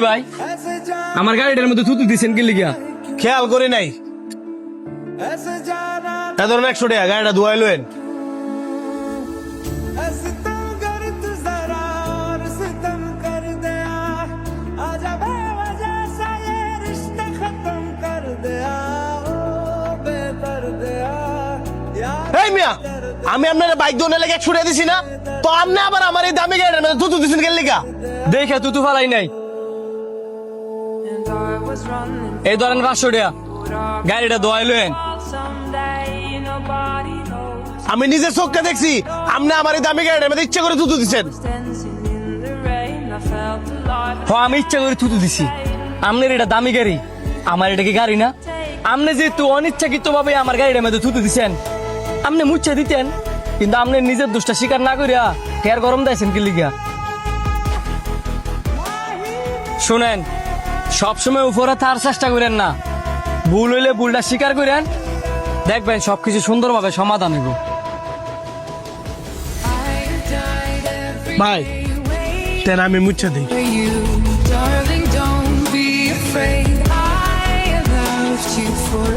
ভাই আমার গাড়িটার মধ্যে থুতু দিছেন কি লিগা? খেয়াল করি নাই। এ ধরুন 100 টাকা গাড়িটা ধুয়াই লইন। এই মিয়া, আমি আপনার বাইক ধোনে লেগে 100 টাকা দিছি না, তো আপনি আবার আমার এই দামি গাড়িটার মধ্যে থুতু দিছেন কেন লিগা? দেখে তুতু ফালাই নাই। এই ধরেন 500 টাকা, গাড়িটা ধোয়াই লইন। আমি নিজের চোখকে দেখছি আপনি আমার এই দামি গাড়িটার মধ্যে ইচ্ছা করে থুতু দিছেন। আমি ইচ্ছা করে থুতু দিছি। আপনার এটা দামি গাড়ি, আমার এটা কি গাড়ি না? আপনি যেহেতু অনিচ্ছাকৃত ভাবে আমার গাড়িটার মধ্যে থুতু দিছেন, আপনি মুচ্ছা দিতেন, কিন্তু আপনি নিজের দোষটা স্বীকার না করিয়া ফের গরম দিয়েছেন কি লিগা? শুনেন, সবসময় উপরে থাকার চেষ্টা করেন না, ভুল হইলে ভুলটা স্বীকার করেন, দেখবেন সবকিছু সুন্দরভাবে সমাধান হইব। ভাই তেন আমি মুচ্ছা দিই। You, darling, don't be afraid. I loved you for